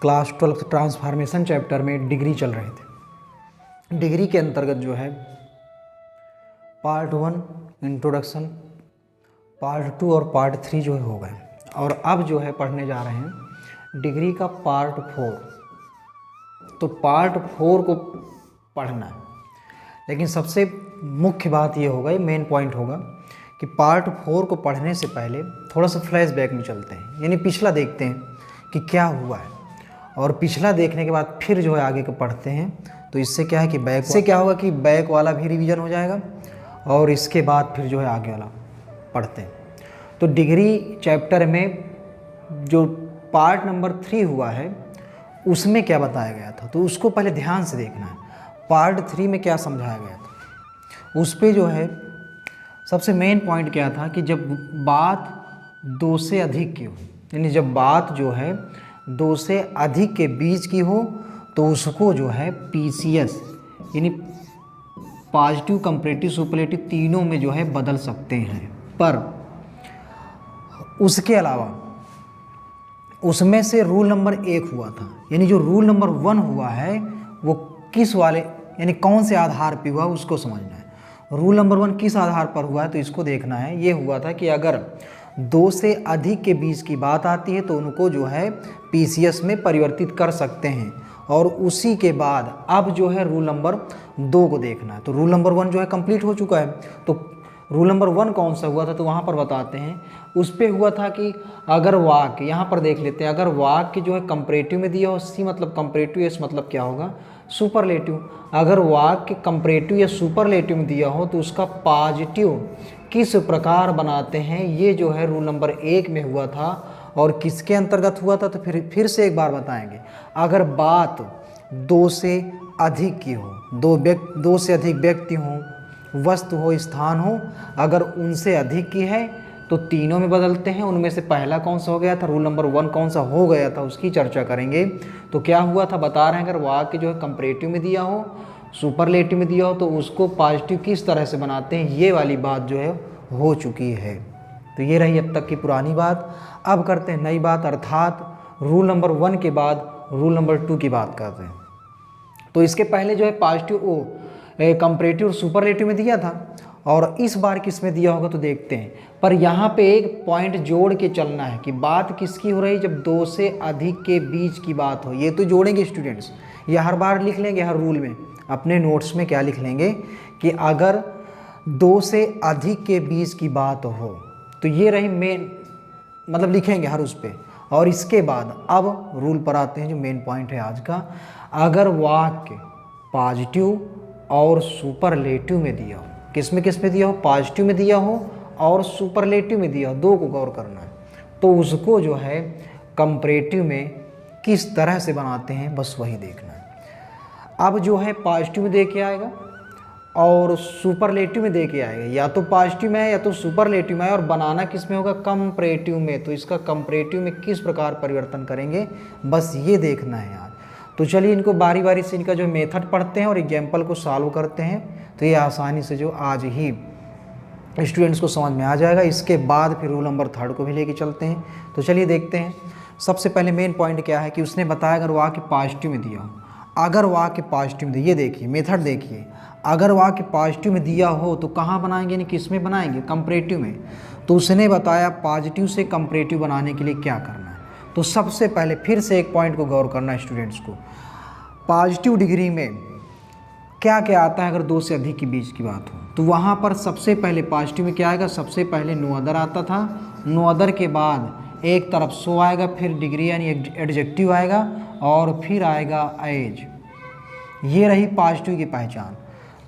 Class 12 transformation chapter में degree चल रहे थे। डिग्री के अंतर्गत जो है पार्ट 1 इंट्रोडक्शन, पार्ट 2 और पार्ट 3 जो है हो गए, और अब जो है पढ़ने जा रहे हैं डिग्री का पार्ट 4। तो पार्ट 4 को पढ़ना है, लेकिन सबसे मुख्य बात ये होगा, ये मेन पॉइंट होगा कि पार्ट 4 को पढ़ने से पहले थोड़ा सा फ्लैशबैक में चलते हैं, यानी पिछला देखते हैं कि क्या हुआ है, और पिछला देखने के बाद फिर जो है आगे को पढ़ते हैं। तो इससे क्या है कि बैक से क्या होगा कि बैक वाला भी रिवीजन हो जाएगा, और इसके बाद फिर जो है आगे वाला पढ़ते हैं। तो डिग्री चैप्टर में जो पार्ट नंबर 3 हुआ है उसमें क्या बताया गया था, तो उसको पहले ध्यान से देखना है। पार्ट 3 में क्या समझाया गया था, उस पे जो है सबसे मेन पॉइंट क्या था कि जब बात 2 से अधिक की हो, यानी जब बात जो है 2 से अधिक के बीच की हो तो उसको जो है PCS यानी पॉजिटिव, कंपैरेटिव, सुपरलेटिव तीनों में जो है बदल सकते हैं। पर उसके अलावा उसमें से रूल नंबर 1 हुआ था, यानी जो रूल नंबर 1 हुआ है वो किस वाले यानी कौन से आधार पे हुआ उसको समझना है। रूल नंबर 1 किस आधार पर हुआ है तो इसको देखना है। ये हुआ था कि अगर 2 से अधिक के बीच की बात आती है तो उनको जो है PCS में परिवर्तित कर सकते हैं, और उसी के बाद अब जो है रूल नंबर 2 को देखना है। तो रूल नंबर 1 जो है कंप्लीट हो चुका है, तो रूल नंबर 1 कौन सा हुआ था तो वहाँ पर बताते हैं। उस पे हुआ था कि अगर वाक्य, यहाँ पर देख लेते हैं, अगर वाक्य जो है कंपैरेटिव में दिया हो, C मतलब कंपैरेटिव, S मतलब क्या होगा सुपरलेटिव। अगर वाक्य कंपैरेटिव या सुपरलेटिव में दिया हो तो उसका पॉजिटिव किस प्रकार बनाते हैं, ये जो है रूल नंबर 1 में हुआ था। और किसके अंतर्गत हुआ था तो फिर से एक बार बताएंगे। अगर बात 2 से अधिक की हो, 2 से अधिक व्यक्ति हों, वस्तु हो, स्थान हो, अगर उनसे अधिक की है तो तीनों में बदलते हैं। उनमें से पहला कौन सा हो गया था, रूल नंबर 1 कौन सा हो गया था उसकी चर्चा करेंगे। तो क्या हुआ था बता रहे हैं, अगर वाक्य जो है कंपैरेटिव में दिया हो, सुपरलेटिव में दिया हो तो उसको पॉजिटिव किस तरह से बनाते हैं, ये वाली बात जो है हो चुकी है। तो ये रही अब तक की पुरानी बात। अब करते हैं नई बात, अर्थात रूल नंबर 1 के बाद रूल नंबर 2 की बात करते हैं। तो इसके पहले जो है पॉजिटिव कंपैरेटिव और सुपरलेटिव में दिया था, और इस बार किस में दिया होगा तो देखते हैं। पर यहाँ पे एक पॉइंट जोड़ के चलना है कि बात किसकी हो रही है, जब 2 से अधिक के बीच की बात हो। ये तो जोड़ेंगे स्टूडेंट्स, ये हर बार लिख लेंगे, हर रूल में अपने नोट्स में क्या लिख लेंगे कि अगर 2 से अधिक के बीच की बात हो तो ये रही मेन, मतलब लिखेंगे हर उस पे। और इसके बाद अब रूल पर आते हैं जो मेन पॉइंट है आज का। अगर वाक्य पॉजिटिव और सुपरलेटिव में दिया हो, किस में दिया हो, पॉजिटिव में दिया हो और सुपरलेटिव में दिया हो, 2 को गौर करना है। तो उसको जो है कंपैरेटिव में किस तरह से बनाते हैं बस वही देखना है। अब जो है पॉजिटिव में दे के आएगा और सुपरलेटिव में दे के आएगा, या तो पॉजिटिव में है या तो सुपरलेटिव में है, और बनाना किस में होगा, कंपैरेटिव में। तो इसका कंपैरेटिव में किस प्रकार परिवर्तन करेंगे बस ये देखना है आज। तो चलिए इनको बारी बारी से इनका जो मेथड पढ़ते हैं और एग्जाम्पल को सॉल्व करते हैं, तो ये आसानी से जो आज ही स्टूडेंट्स को समझ में आ जाएगा। इसके बाद फिर रूल नंबर 3 को भी लेके चलते हैं। तो चलिए देखते हैं। सबसे पहले मेन पॉइंट क्या है कि उसने बताया अगर वाक्य पॉजिटिव में दिया हो, अगर वाक्य पॉजिटिव में दिया, ये देखिए मेथड देखिए, अगर वाक्य पॉजिटिव में दिया हो तो कहाँ बनाएंगे, यानी किस में बनाएंगे, कंपैरेटिव में। तो उसने बताया पॉजिटिव से कंपैरेटिव बनाने के लिए क्या करना है। तो सबसे पहले फिर से एक पॉइंट को गौर करना है स्टूडेंट्स को, पॉजिटिव डिग्री में क्या क्या आता है अगर 2 से अधिक के बीच की बात हो। तो वहाँ पर सबसे पहले पॉजिटिव में क्या आएगा, सबसे पहले नो अदर आता था, नो अदर के बाद एक तरफ सो आएगा, फिर डिग्री यानी एडजेक्टिव आएगा, और फिर आएगा एज। ये रही पॉजिटिव की पहचान।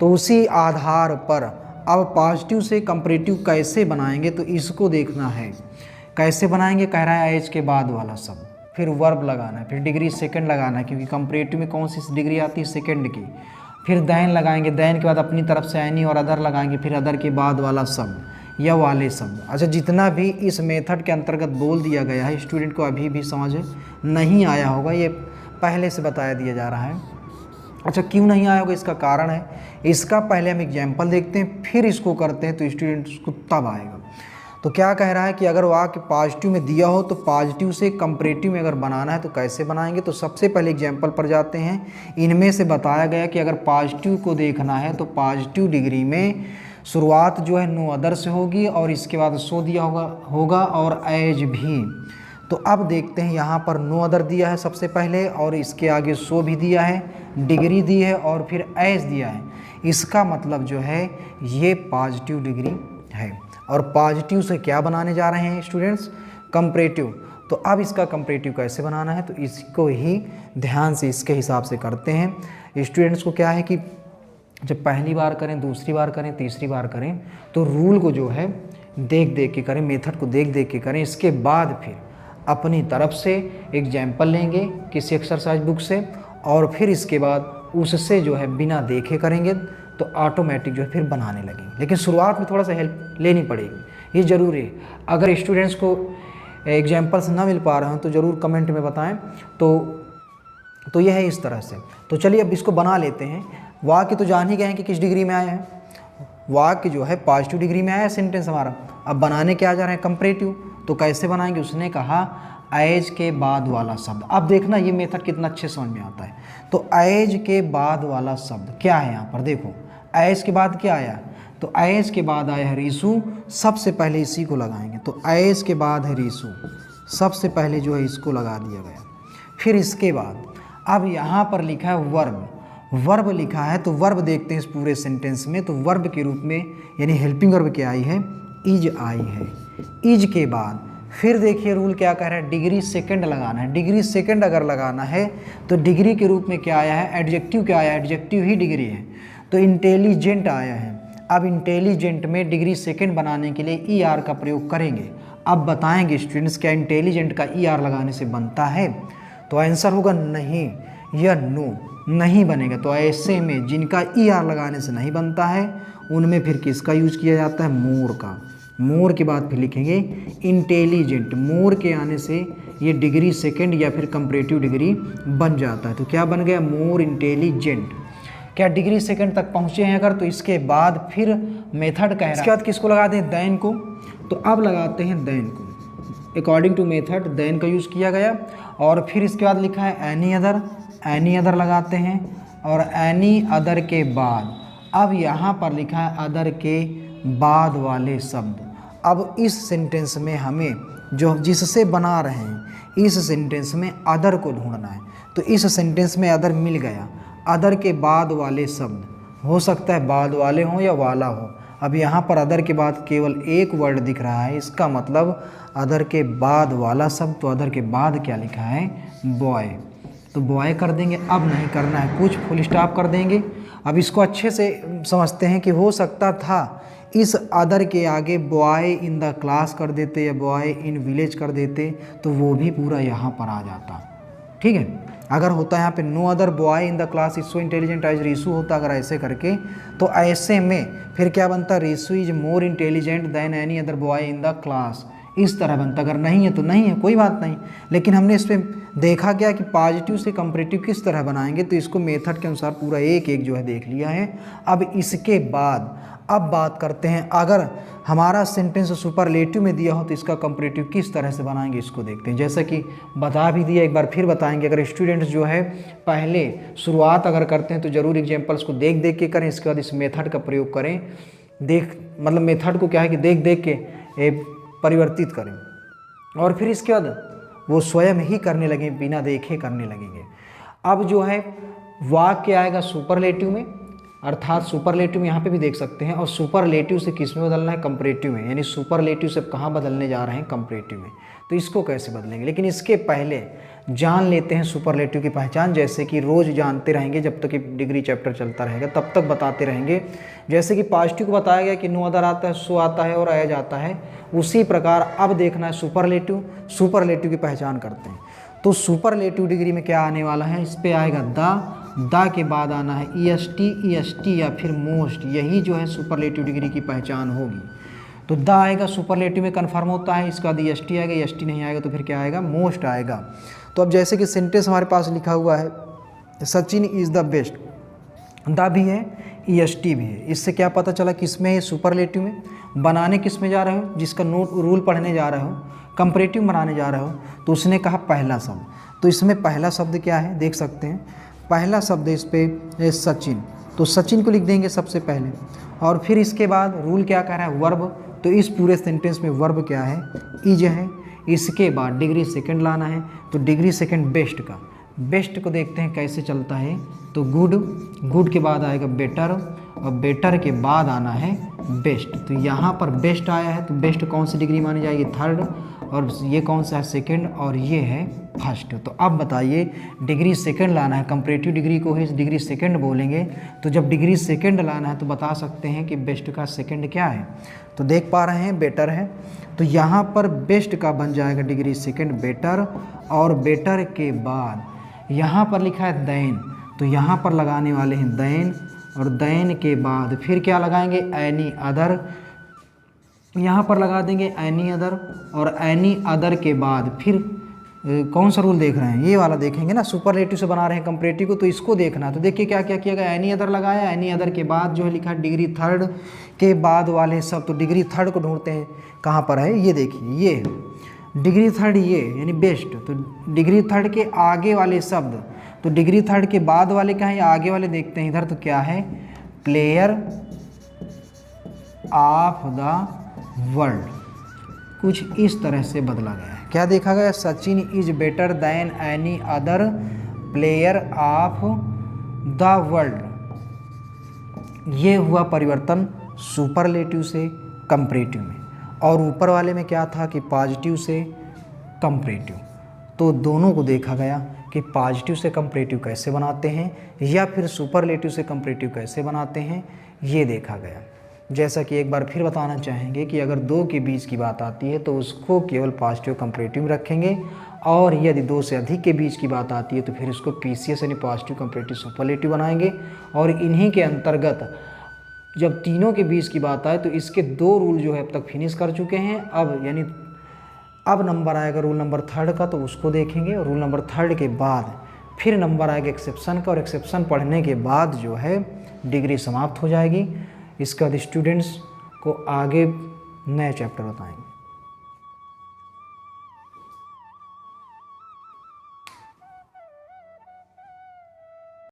तो उसी आधार पर अब पॉजिटिव से कंपैरेटिव कैसे बनाएंगे तो इसको देखना है। कैसे बनाएंगे, कह रहा है एज के बाद वाला सब, फिर वर्ब लगाना है, फिर डिग्री सेकंड लगाना है, क्योंकि कंपैरेटिव में कौन सी डिग्री आती है, सेकंड की। फिर दैन लगाएंगे, दैन के बाद अपनी तरफ से एनी और अदर लगाएंगे, फिर अदर के बाद वाला शब्द या वाले शब्द। अच्छा, जितना भी इस मेथड के अंतर्गत बोल दिया गया है स्टूडेंट को अभी भी समझ नहीं आया होगा, ये पहले से बताया दिया जा रहा है। अच्छा, क्यों नहीं आया होगा इसका कारण है, इसका पहले हम एग्जाम्पल देखते हैं फिर इसको करते हैं तो स्टूडेंट्स को तब आएगा। तो क्या कह रहा है कि अगर वाक्य पॉजिटिव में दिया हो तो पॉजिटिव से कंपैरेटिव में अगर बनाना है तो कैसे बनाएंगे। तो सबसे पहले एग्जाम्पल पर जाते हैं। इनमें से बताया गया कि अगर पॉजिटिव को देखना है तो पॉजिटिव डिग्री में शुरुआत जो है नो अदर से होगी और इसके बाद सो दिया होगा और एज भी। तो अब देखते हैं, यहाँ पर नो अदर दिया है सबसे पहले और इसके आगे सो भी दिया है, डिग्री दी है और फिर एज दिया है। इसका मतलब जो है ये पॉजिटिव डिग्री है। और पॉजिटिव से क्या बनाने जा रहे हैं स्टूडेंट्स? कंपैरेटिव। तो अब इसका कंपैरेटिव कैसे बनाना है तो इसको ही ध्यान से इसके हिसाब से करते हैं। स्टूडेंट्स को क्या है कि जब पहली बार करें, दूसरी बार करें, तीसरी बार करें तो रूल को जो है देख देख के करें, मेथड को देख देख के करें। इसके बाद फिर अपनी तरफ से एग्जाम्पल लेंगे किसी एक्सरसाइज बुक से और फिर इसके बाद उससे जो है बिना देखे करेंगे तो ऑटोमेटिक जो है फिर बनाने लगेंगे। लेकिन शुरुआत में थोड़ा सा हेल्प लेनी पड़ेगी, ये ज़रूरी है। अगर स्टूडेंट्स को एग्जाम्पल्स ना मिल पा रहे हो तो ज़रूर कमेंट में बताएं। तो यह है इस तरह से। तो चलिए अब इसको बना लेते हैं। वाक्य तो जान ही गए हैं कि किस डिग्री में आया है, वाक्य जो है पॉजिटिव डिग्री में आया है सेंटेंस हमारा। अब बनाने क्या जा रहे हैं? कंपैरेटिव। तो कैसे बनाएंगे? उसने कहा एज के बाद वाला शब्द। अब देखना ये मेथड कितना अच्छे समझ में आता है। तो एज के बाद वाला शब्द क्या है यहाँ पर? देखो एज के बाद क्या आया? तो एज के बाद आया है रीशु। सबसे पहले इसी को लगाएंगे। तो एज के बाद है रीशु, सबसे पहले जो है इसको लगा दिया गया। फिर इसके बाद अब यहाँ पर लिखा है वर्ब। वर्ब लिखा है तो वर्ब देखते हैं इस पूरे सेंटेंस में। तो वर्ब के रूप में यानी हेल्पिंग वर्ब क्या आई है? इज आई है। इज के बाद फिर देखिए रूल क्या कह रहा है? डिग्री सेकंड लगाना है। डिग्री सेकंड अगर लगाना है तो डिग्री के रूप में क्या आया है? एडजेक्टिव क्या आया है? एडजेक्टिव ही डिग्री है। तो इंटेलिजेंट आया है। अब इंटेलिजेंट में डिग्री सेकंड बनाने के लिए ई आर का प्रयोग करेंगे। अब बताएंगे स्टूडेंट्स क्या इंटेलिजेंट का ई आर लगाने से बनता है? तो आंसर होगा नहीं या नो, नहीं बनेगा। तो ऐसे में जिनका ई आर लगाने से नहीं बनता है उनमें फिर किसका यूज किया जाता है? मोर का। मोर के बाद फिर लिखेंगे इंटेलिजेंट। मोर के आने से ये डिग्री सेकंड या फिर कंपैरेटिव डिग्री बन जाता है। तो क्या बन गया? More intelligent. क्या डिग्री सेकंड तक पहुँचे हैं अगर? तो इसके बाद फिर मेथड कह रहा है। इसके बाद किसको लगा दें? देन को। तो अब लगाते हैं देन को। अकॉर्डिंग टू मेथड देन का यूज़ किया गया। और फिर इसके बाद लिखा है एनी अदर। एनी अदर लगाते हैं और एनी अदर के बाद अब यहाँ पर लिखा है अदर के बाद वाले शब्द। अब इस सेंटेंस में हमें जो जिससे बना रहे हैं इस सेंटेंस में अदर को ढूंढना है। तो इस सेंटेंस में अदर मिल गया। अदर के बाद वाले शब्द हो सकता है बाद वाले हों या वाला हो। अब यहाँ पर अदर के बाद केवल एक वर्ड दिख रहा है, इसका मतलब अदर के बाद वाला शब्द। तो अदर के बाद क्या लिखा है? बॉय। तो बॉय कर देंगे। अब नहीं करना है कुछ, फुल स्टॉप कर देंगे। अब इसको अच्छे से समझते हैं कि हो सकता था इस अदर के आगे बॉय इन द क्लास कर देते या बॉय इन विलेज कर देते तो वो भी पूरा यहाँ पर आ जाता। ठीक है, अगर होता यहाँ पे no other boy in the class is so intelligent as Rishu होता अगर ऐसे करके, तो ऐसे में फिर क्या बनता? Rishu is more intelligent then any other boy in the class. इस तरह बनता। अगर नहीं है तो नहीं है, कोई बात नहीं। लेकिन हमने इस पर देखा क्या कि पॉजिटिव से कंपैरेटिव किस तरह बनाएंगे, तो इसको मेथड के अनुसार पूरा एक एक जो है देख लिया है। अब इसके बाद अब बात करते हैं अगर हमारा सेंटेंस सुपरलेटिव में दिया हो तो इसका कंपैरेटिव किस तरह से बनाएंगे इसको देखते हैं। जैसा कि बता भी दिया, एक बार फिर बताएंगे। अगर स्टूडेंट्स जो है पहले शुरुआत अगर करते हैं तो ज़रूर एग्जाम्पल्स को देख देख के करें, इसके बाद इस मेथड का प्रयोग करें। मतलब मेथड को क्या है कि देख देख के परिवर्तित करें और फिर इसके बाद वो स्वयं ही करने लगे, बिना देखे करने लगेंगे। अब जो है वाक्य आएगा सुपरलेटिव में, अर्थात सुपरलेटिव में यहाँ पे भी देख सकते हैं। और सुपरलेटिव से किस में बदलना है? कंपैरेटिव में। यानी सुपरलेटिव से कहाँ बदलने जा रहे हैं? कंपैरेटिव में। तो इसको कैसे बदलेंगे? लेकिन इसके पहले जान लेते हैं सुपरलेटिव की पहचान, जैसे कि रोज़ जानते रहेंगे जब तक कि डिग्री चैप्टर चलता रहेगा तब तक बताते रहेंगे। जैसे कि पॉजिटिव को बताया गया कि नो अदर आता है, सो आता है और एज आता है, उसी प्रकार अब देखना है सुपरलेटिव। सुपरलेटिव की पहचान करते हैं। तो सुपरलेटिव डिग्री में क्या आने वाला है? इस पर आएगा द के बाद आना है ईएसटी या फिर मोस्ट। यही जो है सुपरलेटिव डिग्री की पहचान होगी। तो द आएगा सुपरलेटिव में कन्फर्म होता है, इसका बाद ईएसटी आएगा, ईएसटी नहीं आएगा तो फिर क्या आएगा? मोस्ट आएगा। तो अब जैसे कि सेंटेंस हमारे पास लिखा हुआ है Sachin is the best, the भी है, EST भी है। इससे क्या पता चला किसमें है, सुपरलेटिव में। बनाने किस में जा रहे हो, जिसका नोट रूल पढ़ने जा रहे हो, कंपैरेटिव बनाने जा रहे हो, तो उसने कहा पहला शब्द। तो इसमें पहला शब्द क्या है देख सकते हैं। पहला शब्द इस पे है सचिन, तो सचिन को लिख देंगे सबसे पहले। और फिर इसके बाद रूल क्या कह रहा है, वर्ब। तो इस पूरे सेंटेंस में वर्ब क्या है, इज है। इसके बाद डिग्री सेकंड लाना है, तो डिग्री सेकंड बेस्ट का। बेस्ट को देखते हैं कैसे चलता है, तो गुड, गुड के बाद आएगा बेटर, और बेटर के बाद आना है बेस्ट। तो यहाँ पर बेस्ट आया है, तो बेस्ट कौन सी डिग्री मानी जाएगी, थर्ड, और ये कौन सा है, सेकंड, और ये है फर्स्ट। तो अब बताइए डिग्री सेकंड लाना है, कंपैरेटिव डिग्री को ही डिग्री सेकंड बोलेंगे। तो जब डिग्री सेकंड लाना है तो बता सकते हैं कि बेस्ट का सेकंड क्या है, तो देख पा रहे हैं बेटर है। तो यहाँ पर बेस्ट का बन जाएगा डिग्री सेकंड बेटर, और बेटर के बाद यहाँ पर लिखा है देन, तो यहाँ पर लगाने वाले हैं देन, और देन के बाद फिर क्या लगाएंगे, एनी अदर, यहाँ पर लगा देंगे एनी अदर, और एनी अदर के बाद फिर कौन सा रूल देख रहे हैं, ये वाला देखेंगे ना, सुपरलेटिव से बना रहे हैं कंपैरेटिव को, तो इसको देखना। तो देखिए क्या क्या किया गया, एनी अदर लगाया, एनी अदर के बाद जो है लिखा डिग्री थर्ड के बाद वाले सब, तो डिग्री थर्ड को ढूंढते हैं कहाँ पर है, ये देखिए ये डिग्री थर्ड, ये यानी बेस्ट। तो डिग्री थर्ड के आगे वाले शब्द, तो डिग्री थर्ड के बाद वाले क्या है, आगे वाले देखते हैं इधर, तो क्या है, प्लेयर ऑफ द वर्ल्ड, कुछ इस तरह से बदला गया है। क्या देखा गया, Sachin is better than any other player of the world. ये हुआ परिवर्तन सुपरलेटिव से कंपैरेटिव में, और ऊपर वाले में क्या था कि पॉजिटिव से कंपैरेटिव। तो दोनों को देखा गया कि पॉजिटिव से कंपैरेटिव कैसे बनाते हैं, या फिर सुपरलेटिव से कंपैरेटिव कैसे बनाते हैं, ये देखा गया। जैसा कि एक बार फिर बताना चाहेंगे कि अगर दो के बीच की बात आती है तो उसको केवल पॉजिटिव कंपैरेटिव रखेंगे, और यदि दो से अधिक के बीच की बात आती है तो फिर उसको PCS यानी पॉजिटिव कंपैरेटिव सुपरलेटिव बनाएंगे। और इन्हीं के अंतर्गत जब तीनों के बीच की बात आए तो इसके दो रूल जो है अब तक फिनिश कर चुके हैं। अब यानी अब नंबर आएगा रूल नंबर थर्ड का, तो उसको देखेंगे, और रूल नंबर थर्ड के बाद फिर नंबर आएगा एक्सेप्शन का, और एक्सेप्शन पढ़ने के बाद जो है डिग्री समाप्त हो जाएगी। इसके बाद स्टूडेंट्स को आगे नए चैप्टर बताएंगे।